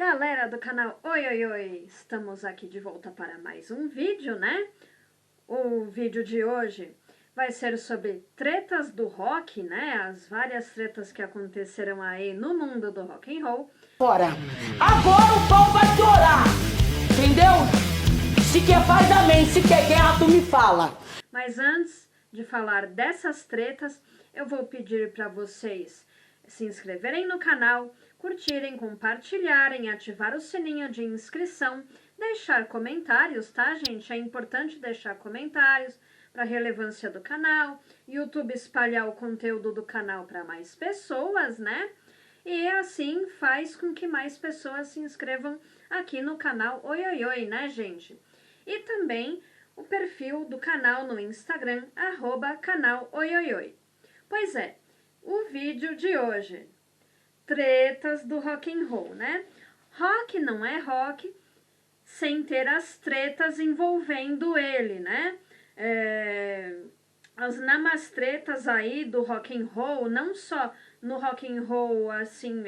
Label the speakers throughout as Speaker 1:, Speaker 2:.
Speaker 1: Galera do canal Oi Oi Oi, estamos aqui de volta para mais um vídeo, né? O vídeo de hoje vai ser sobre tretas do rock, né? As várias tretas que aconteceram aí no mundo do rock and roll.
Speaker 2: Agora o pau vai torar, entendeu? Se quer paz, amém, se quer guerra, tu me fala.
Speaker 1: Mas antes de falar dessas tretas, eu vou pedir para vocês se inscreverem no canal, curtirem, compartilharem, ativar o sininho de inscrição, deixar comentários, tá, gente? É importante deixar comentários para a relevância do canal, YouTube espalhar o conteúdo do canal para mais pessoas, né? E assim faz com que mais pessoas se inscrevam aqui no canal Oi Oi Oi, né, gente? E também o perfil do canal no Instagram, @canal Oi Oi Oi. Pois é, o vídeo de hoje, tretas do rock and roll, né? Rock não é rock sem ter as tretas envolvendo ele, né? As namastretas aí do rock and roll, não só no rock and roll assim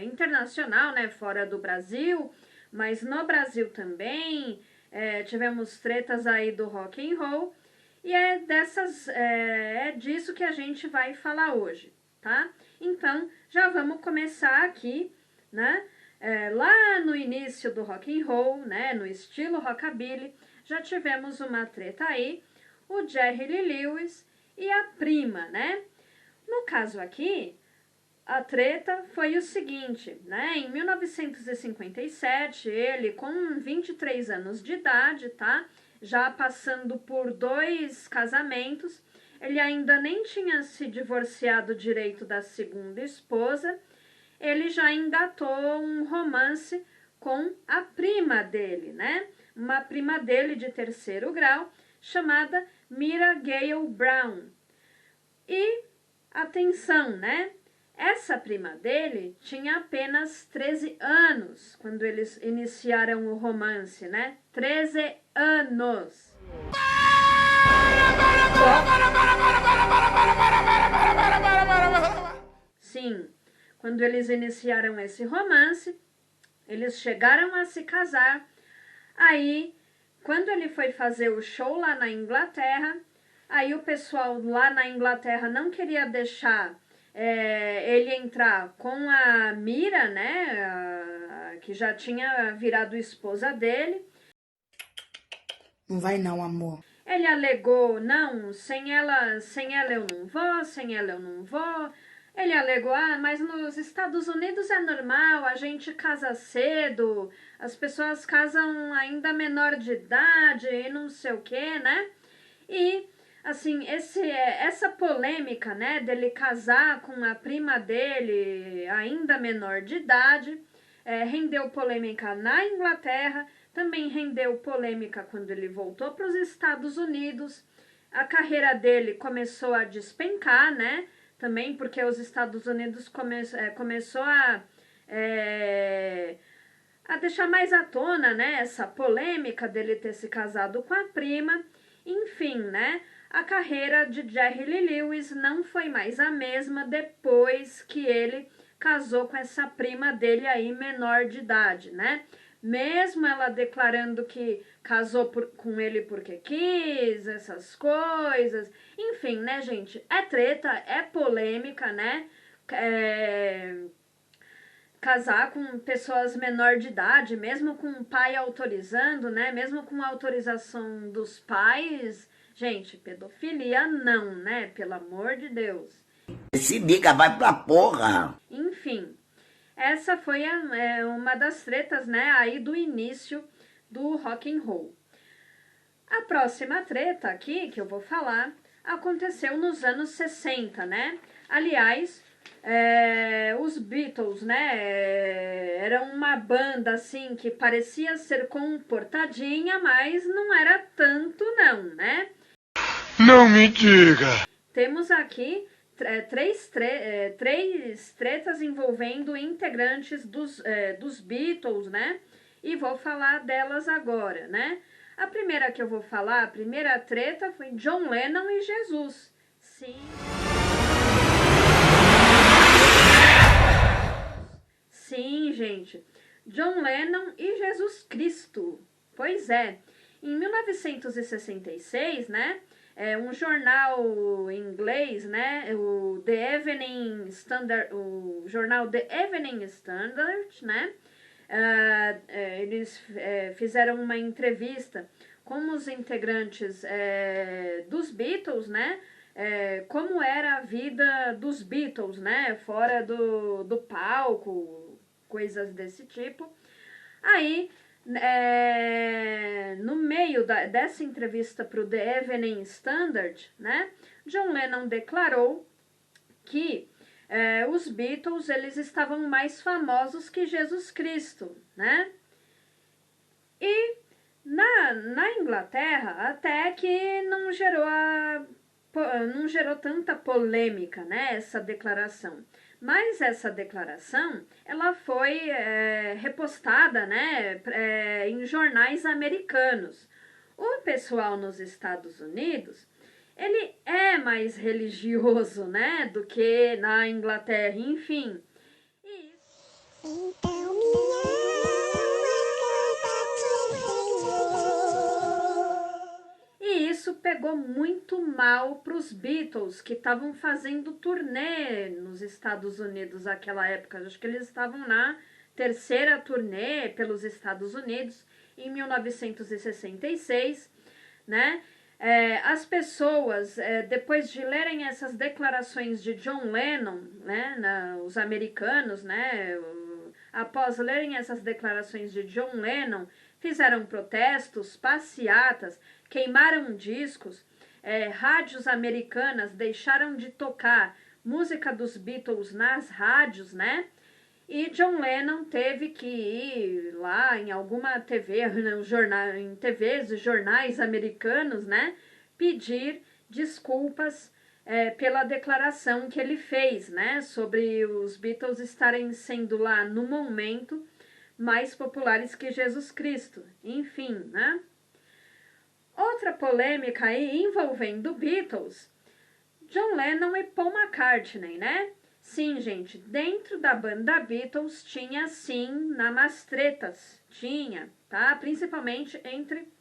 Speaker 1: internacional, né, fora do Brasil, mas no Brasil também tivemos tretas aí do rock and roll, e é disso que a gente vai falar hoje, tá? Então já vamos começar aqui, né? Lá no início do rock and roll, né, no estilo rockabilly, já tivemos uma treta aí, o Jerry Lee Lewis e a prima, né? No caso aqui, a treta foi o seguinte, né? Em 1957, ele com 23 anos de idade, tá? Já passando por 2 casamentos, ele ainda nem tinha se divorciado direito da segunda esposa, ele já engatou um romance com a prima dele, né? Uma prima dele de 3º grau, chamada Mira Gale Brown. E, atenção, né? Essa prima dele tinha apenas 13 anos quando eles iniciaram o romance, né? 13 anos! Sim, quando eles iniciaram esse romance, eles chegaram a se casar. Aí, quando ele foi fazer o show lá na Inglaterra, aí o pessoal lá na Inglaterra não queria deixar ele entrar com a Mira, né, que já tinha virado esposa dele.
Speaker 2: Não vai não, amor.
Speaker 1: Ele alegou, não, sem ela eu não vou, sem ela eu não vou. Ele alegou, mas nos Estados Unidos é normal, a gente casa cedo, as pessoas casam ainda menor de idade e não sei o que, né? E, assim, essa polêmica, né, dele casar com a prima dele ainda menor de idade, rendeu polêmica na Inglaterra, também rendeu polêmica quando ele voltou para os Estados Unidos. A carreira dele começou a despencar, né? Também porque os Estados Unidos começou a deixar mais à tona, né, essa polêmica dele ter se casado com a prima. Enfim, né, a carreira de Jerry Lee Lewis não foi mais a mesma depois que ele casou com essa prima dele aí menor de idade, né? Mesmo ela declarando que casou com ele porque quis, essas coisas. Enfim, né, gente? É treta, é polêmica, né? Casar com pessoas menor de idade, mesmo com o pai autorizando, né? Mesmo com a autorização dos pais. Gente, pedofilia não, né? Pelo amor de Deus.
Speaker 3: Se liga, vai pra porra!
Speaker 1: Enfim. Essa foi uma das tretas, né, aí do início do rock and roll. A próxima treta aqui, que eu vou falar, aconteceu nos anos 60, né? Aliás, os Beatles, né, eram uma banda, assim, que parecia ser comportadinha, mas não era tanto não, né?
Speaker 4: Não me diga!
Speaker 1: Temos aqui três tretas envolvendo integrantes dos Beatles, né? E vou falar delas agora, né? A primeira que eu vou falar, a primeira treta foi John Lennon e Jesus. Sim. Sim, gente. John Lennon e Jesus Cristo. Pois é, em 1966, né, um jornal inglês, né, o jornal The Evening Standard, né, eles fizeram uma entrevista com os integrantes dos Beatles, né, como era a vida dos Beatles, né, fora do palco, coisas desse tipo. Aí, no meio dessa entrevista para o The Evening Standard, né, John Lennon declarou que os Beatles eles estavam mais famosos que Jesus Cristo, né? E na Inglaterra até que não gerou tanta polêmica, né, essa declaração. Mas essa declaração, ela foi repostada, né, em jornais americanos. O pessoal nos Estados Unidos, ele é mais religioso, né, do que na Inglaterra, enfim. E isso pegou muito mal para os Beatles, que estavam fazendo turnê nos Estados Unidos naquela época. Acho que eles estavam na terceira turnê pelos Estados Unidos, em 1966, né? As pessoas, depois de lerem essas declarações de John Lennon, né, os americanos, né, após lerem essas declarações de John Lennon, fizeram protestos, passeatas, queimaram discos, rádios americanas deixaram de tocar música dos Beatles nas rádios, né? E John Lennon teve que ir lá em alguma TV, em TVs e jornais americanos, né, pedir desculpas pela declaração que ele fez, né, sobre os Beatles estarem sendo lá no momento mais populares que Jesus Cristo. Enfim, né? Outra polêmica aí envolvendo Beatles, John Lennon e Paul McCartney, né? Sim, gente, dentro da banda Beatles tinha, sim, tretas, tinha, tá? Principalmente entre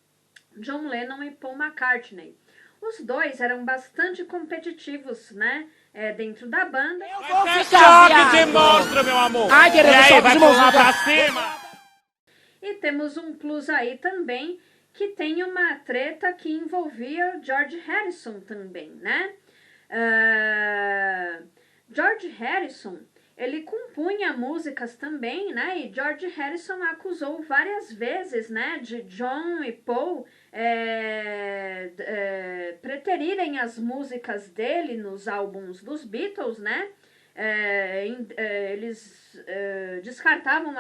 Speaker 1: John Lennon e Paul McCartney. Os dois eram bastante competitivos, né? Dentro da banda.
Speaker 5: Eu vou ficar, que te mostra, meu amor. Ai, e aí, vai pular pra cima.
Speaker 1: E temos um plus aí também, que tem uma treta que envolvia George Harrison também, né? George Harrison, ele compunha músicas também, né? E George Harrison acusou várias vezes, né, de John e Paul preterirem as músicas dele nos álbuns dos Beatles, né? Eles descartavam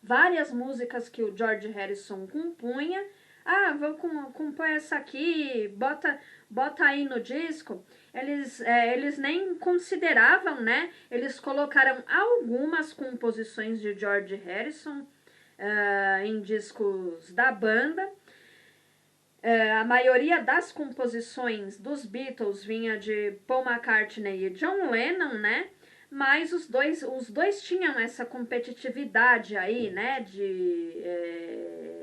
Speaker 1: várias músicas que o George Harrison compunha. Vou compor essa aqui, bota aí no disco. Eles nem consideravam, né? Eles colocaram algumas composições de George Harrison em discos da banda. A maioria das composições dos Beatles vinha de Paul McCartney e John Lennon, né? Mas os dois tinham essa competitividade aí, né? De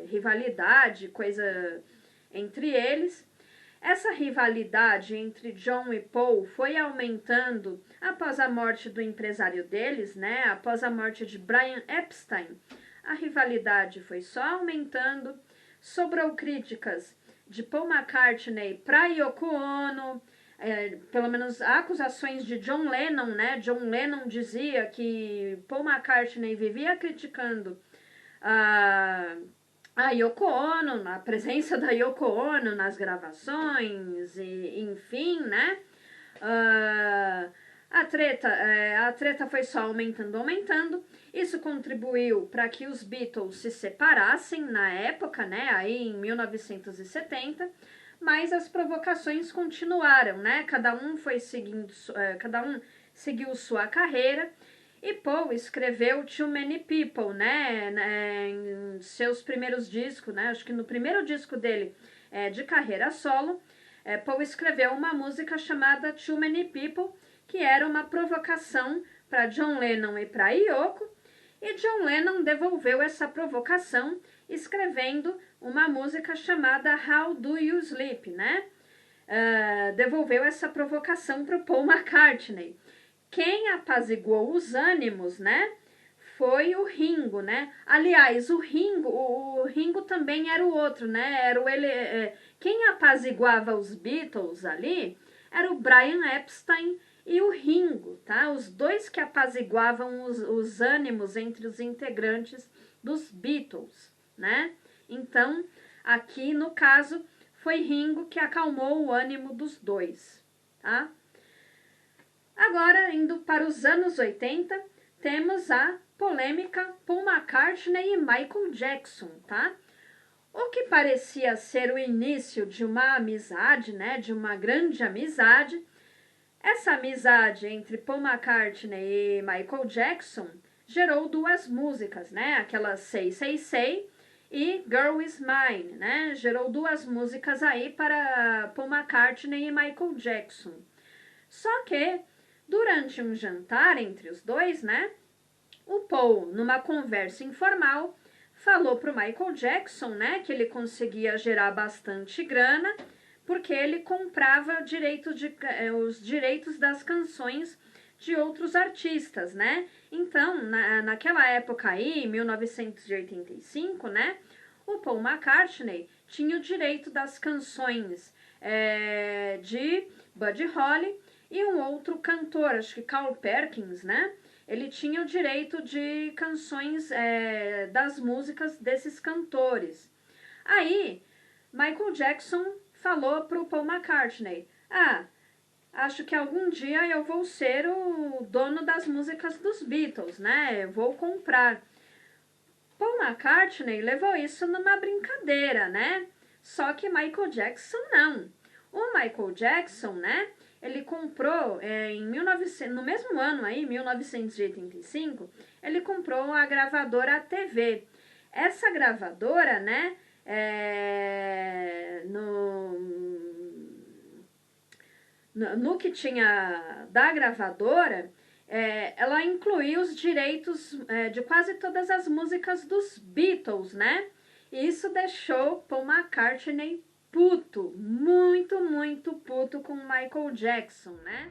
Speaker 1: rivalidade, coisa entre eles. Essa rivalidade entre John e Paul foi aumentando após a morte do empresário deles, né? Após a morte de Brian Epstein. A rivalidade foi só aumentando, sobrou críticas de Paul McCartney para Yoko Ono, pelo menos acusações de John Lennon, né? John Lennon dizia que Paul McCartney vivia criticando a Yoko Ono, a presença da Yoko Ono nas gravações, e, enfim, né? A treta foi só aumentando. Isso contribuiu para que os Beatles se separassem na época, né? Aí em 1970, mas as provocações continuaram, né? Cada um seguiu sua carreira. E Paul escreveu Too Many People, né, em seus primeiros discos, né, acho que no primeiro disco dele de carreira solo, Paul escreveu uma música chamada Too Many People, que era uma provocação para John Lennon e para Yoko, E John Lennon devolveu essa provocação escrevendo uma música chamada How Do You Sleep, né? Devolveu essa provocação para o Paul McCartney. Quem apaziguou os ânimos, né, foi o Ringo, né? Aliás, o Ringo também era o outro, né? Quem apaziguava os Beatles ali era o Brian Epstein e o Ringo, tá? Os dois que apaziguavam os ânimos entre os integrantes dos Beatles, né? Então, aqui no caso, foi Ringo que acalmou o ânimo dos dois, tá? Agora, indo para os anos 80, temos a polêmica Paul McCartney e Michael Jackson, tá? O que parecia ser o início de uma amizade, né? De uma grande amizade. Essa amizade entre Paul McCartney e Michael Jackson gerou duas músicas, né? Aquela Say Say Say e Girl Is Mine, né? Gerou duas músicas aí para Paul McCartney e Michael Jackson. Só que, durante um jantar entre os dois, né? O Paul, numa conversa informal, falou para o Michael Jackson, né? Que ele conseguia gerar bastante grana, porque ele comprava os direitos das canções de outros artistas, né? Então, naquela época aí, 1985, né? O Paul McCartney tinha o direito das canções de Buddy Holly e um outro cantor, acho que Carl Perkins, né? Ele tinha o direito de canções das músicas desses cantores. Aí, Michael Jackson falou para o Paul McCartney, acho que algum dia eu vou ser o dono das músicas dos Beatles, né? Eu vou comprar. Paul McCartney levou isso numa brincadeira, né? Só que Michael Jackson não. O Michael Jackson, né? Ele comprou, no mesmo ano aí, 1985, ele comprou a gravadora TV. Essa gravadora, né? No que tinha da gravadora, ela incluía os direitos de quase todas as músicas dos Beatles, né? E isso deixou Paul McCartney puto, muito, muito puto com Michael Jackson, né?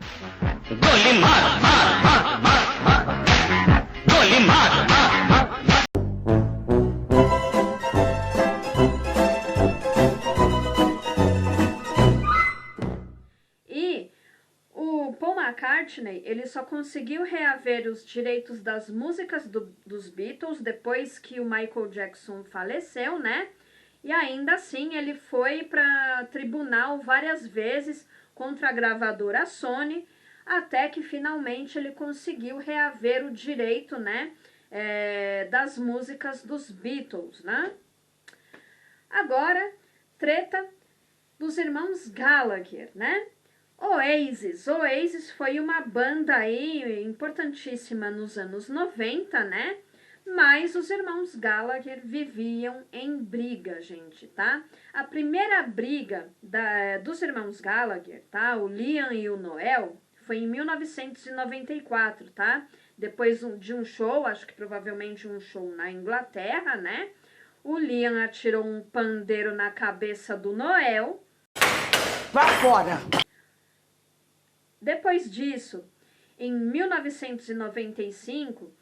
Speaker 1: E o Paul McCartney, ele só conseguiu reaver os direitos das músicas dos Beatles depois que o Michael Jackson faleceu, né? E ainda assim ele foi para tribunal várias vezes contra a gravadora Sony, até que finalmente ele conseguiu reaver o direito, né, das músicas dos Beatles, né? Agora, treta dos irmãos Gallagher, né? Oasis foi uma banda aí importantíssima nos anos 90, né? Mas os irmãos Gallagher viviam em briga, gente, tá? A primeira briga dos irmãos Gallagher, tá? O Liam e o Noel, foi em 1994, tá? Depois de um show, acho que provavelmente um show na Inglaterra, né? O Liam atirou um pandeiro na cabeça do Noel.
Speaker 2: Vá fora!
Speaker 1: Depois disso, em 1995...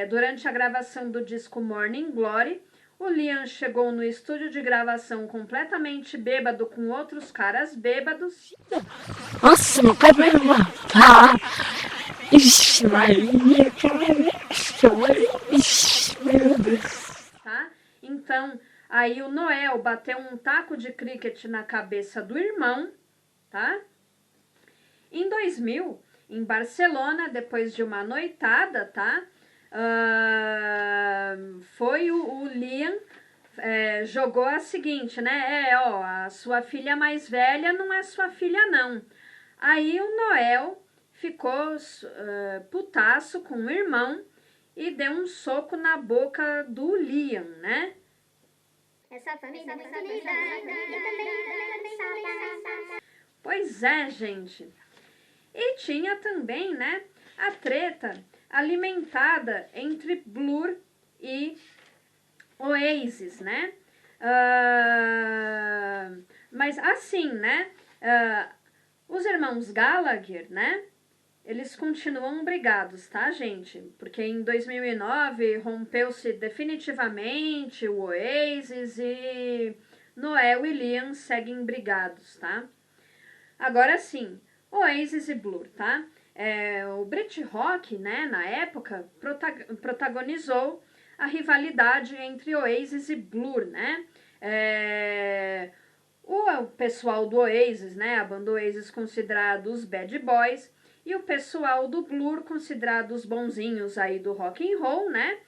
Speaker 1: durante a gravação do disco Morning Glory, o Liam chegou no estúdio de gravação completamente bêbado com outros caras bêbados.
Speaker 6: Nossa, meu pai vai me matar. Ixi, Maria, meu Deus.
Speaker 1: Tá? Então, aí o Noel bateu um taco de cricket na cabeça do irmão, tá? Em 2000, em Barcelona, depois de uma noitada, tá? Foi o Liam jogou a seguinte, né? A sua filha mais velha não é sua filha, não. Aí o Noel ficou putaço com o irmão e deu um soco na boca do Liam, né?
Speaker 7: Essa família é muito unida.
Speaker 1: Pois é, gente. E tinha também, né, a treta alimentada entre Blur e Oasis, né? Mas assim, né? Os irmãos Gallagher, né? Eles continuam brigados, tá, gente? Porque em 2009 rompeu-se definitivamente o Oasis e Noel e Liam seguem brigados, tá? Agora sim, Oasis e Blur, tá? O Brit Rock, né, na época, protagonizou a rivalidade entre Oasis e Blur, né? O pessoal do Oasis, né, a banda Oasis considerado os bad boys, e o pessoal do Blur considerado os bonzinhos aí do rock and roll, né?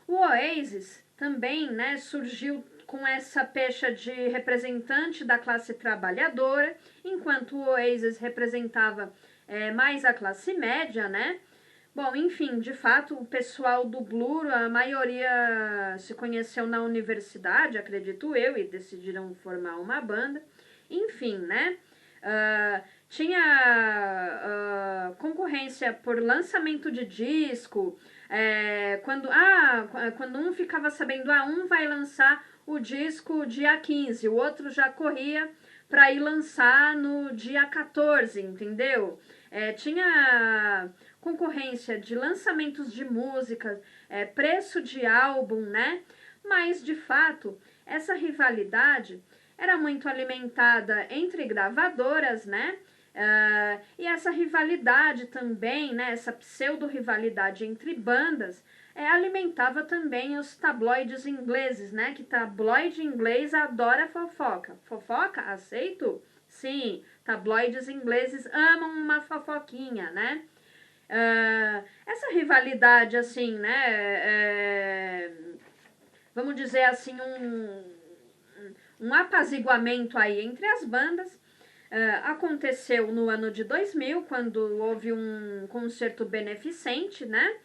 Speaker 1: O Oasis também, né, surgiu com essa pecha de representante da classe trabalhadora, enquanto o Oasis representava mais a classe média, né? Bom, enfim, de fato, o pessoal do Blur, a maioria se conheceu na universidade, acredito eu, e decidiram formar uma banda. Enfim, né? Tinha concorrência por lançamento de disco, quando um ficava sabendo, um vai lançar o disco dia 15, o outro já corria para ir lançar no dia 14, entendeu? Tinha concorrência de lançamentos de músicas, preço de álbum, né? Mas, de fato, essa rivalidade era muito alimentada entre gravadoras, né? E essa rivalidade também, né? Essa pseudo-rivalidade entre bandas, alimentava também os tabloides ingleses, né? Que tabloide inglês adora fofoca. Fofoca? Aceito? Sim, tabloides ingleses amam uma fofoquinha, né? Essa rivalidade, assim, né? Vamos dizer assim, um apaziguamento aí entre as bandas. Aconteceu no ano de 2000, quando houve um concerto beneficente, né?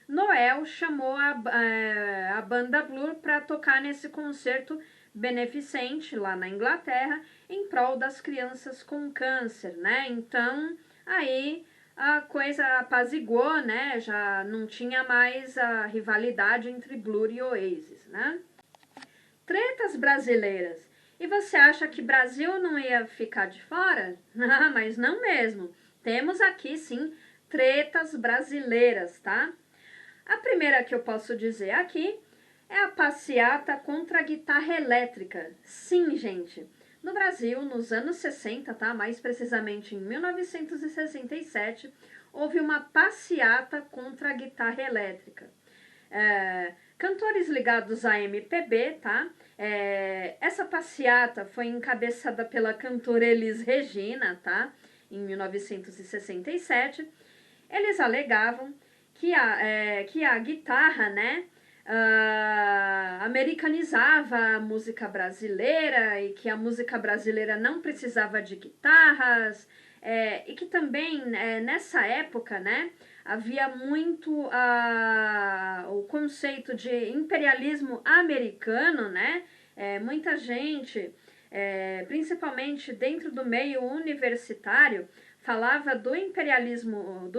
Speaker 1: Noel chamou a banda Blur para tocar nesse concerto beneficente lá na Inglaterra em prol das crianças com câncer, né? Então, aí a coisa apaziguou, né? Já não tinha mais a rivalidade entre Blur e Oasis, né? Tretas brasileiras. E você acha que Brasil não ia ficar de fora? Mas não mesmo. Temos aqui, sim, tretas brasileiras, tá? A primeira que eu posso dizer aqui é a passeata contra a guitarra elétrica. Sim, gente. No Brasil, nos anos 60, tá? Mais precisamente em 1967, houve uma passeata contra a guitarra elétrica. Cantores ligados à MPB, tá? Essa passeata foi encabeçada pela cantora Elis Regina, tá? Em 1967. Eles alegavam que a guitarra, né? Americanizava a música brasileira e que a música brasileira não precisava de guitarras, e que também nessa época, né, havia muito o conceito de imperialismo americano, né? Muita gente, principalmente dentro do meio universitário, falava do imperialismo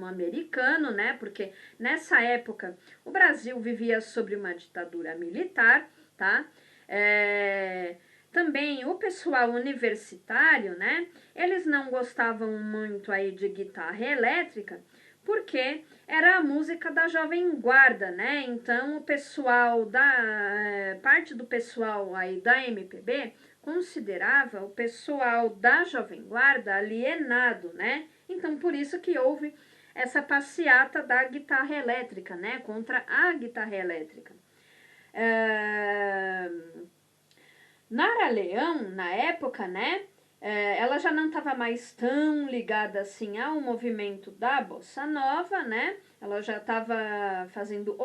Speaker 1: americano, né? Porque nessa época o Brasil vivia sob uma ditadura militar, tá? Também o pessoal universitário, né? Eles não gostavam muito aí de guitarra elétrica, porque era a música da Jovem Guarda, né? Então o pessoal parte do pessoal aí da MPB considerava o pessoal da Jovem Guarda alienado, né? Então, por isso que houve essa passeata da guitarra elétrica, né? Contra a guitarra elétrica. Nara Leão, na época, né? Ela já não estava mais tão ligada assim ao movimento da Bossa Nova, né? Ela já estava fazendo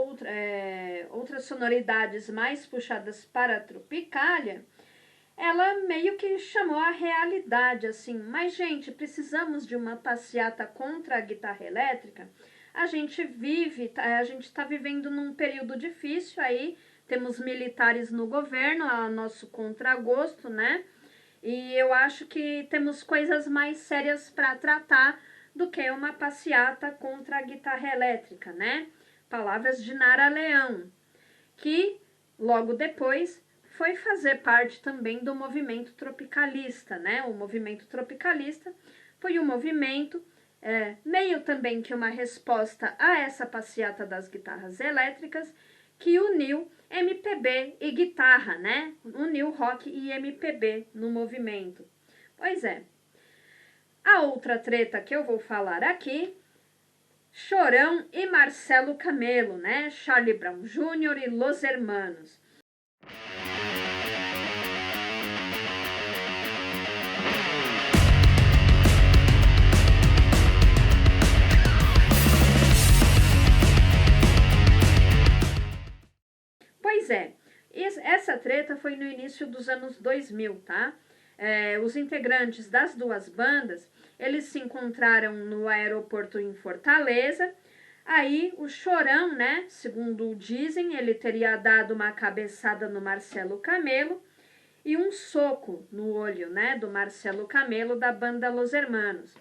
Speaker 1: outras sonoridades mais puxadas para a Tropicália. Ela meio que chamou a realidade, assim, mas, gente, precisamos de uma passeata contra a guitarra elétrica? A gente está vivendo num período difícil aí, temos militares no governo, a nosso contragosto, né? E eu acho que temos coisas mais sérias para tratar do que uma passeata contra a guitarra elétrica, né? Palavras de Nara Leão, que logo depois foi fazer parte também do movimento tropicalista, né? O movimento tropicalista foi um movimento meio também que uma resposta a essa passeata das guitarras elétricas, que uniu MPB e guitarra, né? Uniu rock e MPB no movimento. Pois é. A outra treta que eu vou falar aqui, Chorão e Marcelo Camelo, né? Charlie Brown Jr. e Los Hermanos. Pois é, essa treta foi no início dos anos 2000, tá? Os integrantes das duas bandas, eles se encontraram no aeroporto em Fortaleza. Aí o Chorão, né, segundo dizem, ele teria dado uma cabeçada no Marcelo Camelo e um soco no olho, né, do Marcelo Camelo da banda Los Hermanos.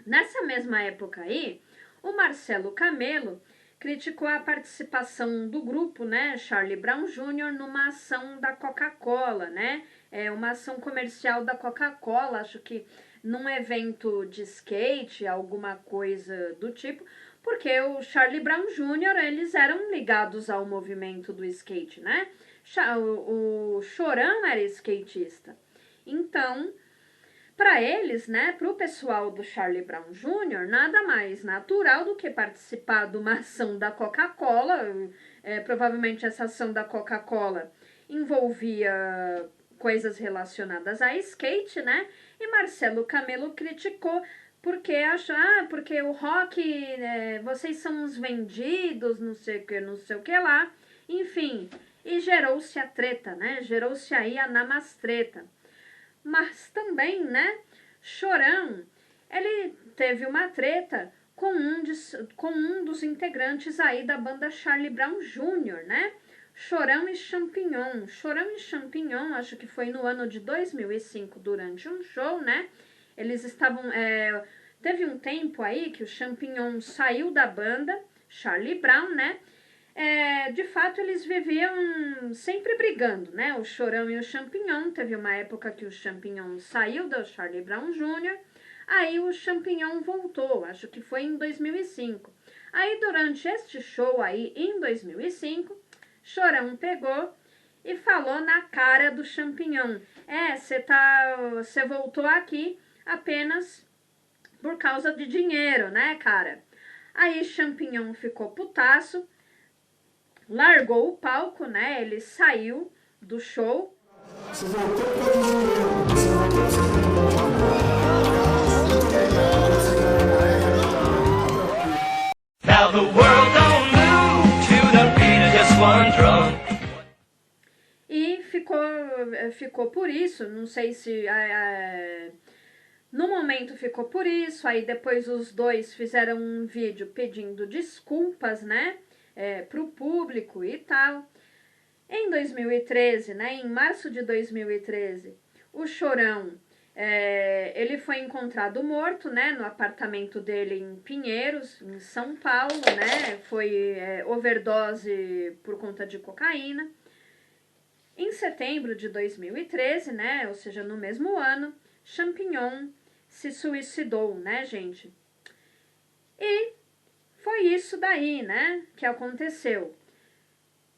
Speaker 1: Nessa mesma época aí, o Marcelo Camelo criticou a participação do grupo, né, Charlie Brown Jr., numa ação da Coca-Cola, né? Uma ação comercial da Coca-Cola, acho que num evento de skate, alguma coisa do tipo, porque o Charlie Brown Jr., eles eram ligados ao movimento do skate, né? O Chorão era skatista. Então, para eles, né, para o pessoal do Charlie Brown Jr., nada mais natural do que participar de uma ação da Coca-Cola. Provavelmente essa ação da Coca-Cola envolvia coisas relacionadas a skate, né? E Marcelo Camelo criticou porque porque o rock, vocês são uns vendidos, não sei o que lá, enfim, e gerou-se a treta, né? Gerou-se aí a namastreta. Mas também, né, Chorão, ele teve uma treta com um dos integrantes aí da banda Charlie Brown Jr., né? Chorão e Champignon. Chorão e Champignon, acho que foi no ano de 2005, durante um show, né? Eles estavam... teve um tempo aí que o Champignon saiu da banda, Charlie Brown, né? De fato, eles viviam sempre brigando, né? O Chorão e o Champignon. Teve uma época que o Champignon saiu do Charlie Brown Jr., aí o Champignon voltou, acho que foi em 2005. Aí, durante este show aí, em 2005, Chorão pegou e falou na cara do Champignon: você voltou aqui apenas por causa de dinheiro, né, cara? Aí Champignon ficou putaço, largou o palco, né? Ele saiu do show. Você voltou por causa de dinheiro. Now the world don't move to the beat of just one drum. E ficou por isso, não sei se... no momento ficou por isso, aí depois os dois fizeram um vídeo pedindo desculpas, né? Para o público e tal. Em 2013, né, em março de 2013, o Chorão, ele foi encontrado morto, né, no apartamento dele em Pinheiros, em São Paulo, né, foi overdose por conta de cocaína. Em setembro de 2013, né, ou seja, no mesmo ano, Champignon se suicidou, né, gente? E foi isso daí, né, que aconteceu.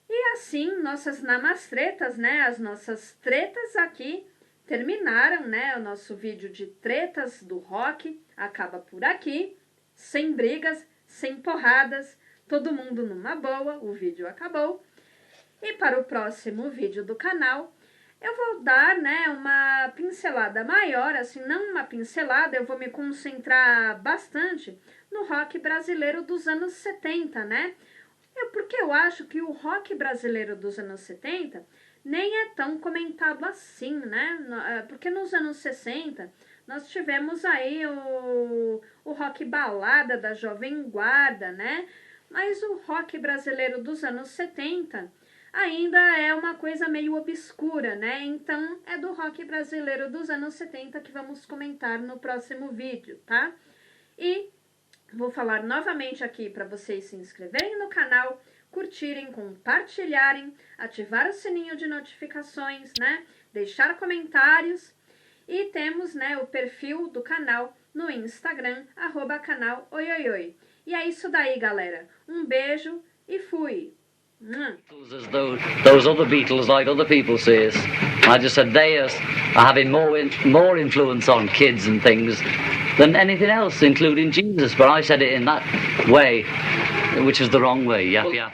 Speaker 1: E assim, nossas namastretas, né, as nossas tretas aqui terminaram, né, o nosso vídeo de tretas do rock acaba por aqui, sem brigas, sem porradas, todo mundo numa boa, o vídeo acabou. E para o próximo vídeo do canal, eu vou dar, né, uma pincelada maior, assim, não uma pincelada, eu vou me concentrar bastante no rock brasileiro dos anos 70, né? Porque eu acho que o rock brasileiro dos anos 70 nem é tão comentado assim, né? Porque nos anos 60 nós tivemos aí o rock balada da Jovem Guarda, né? Mas o rock brasileiro dos anos 70 ainda é uma coisa meio obscura, né? Então é do rock brasileiro dos anos 70 que vamos comentar no próximo vídeo, tá? E vou falar novamente aqui para vocês se inscreverem no canal, curtirem, compartilharem, ativar o sininho de notificações, né? Deixar comentários. E temos, né, o perfil do canal no Instagram, @canal Oioioi. E é isso daí, galera. Um beijo e fui!
Speaker 8: As those other Beatles, like other people say, I just said they are having more influence on kids and things than anything else, including Jesus. But I said it in that way, which is the wrong way. Yap, yap.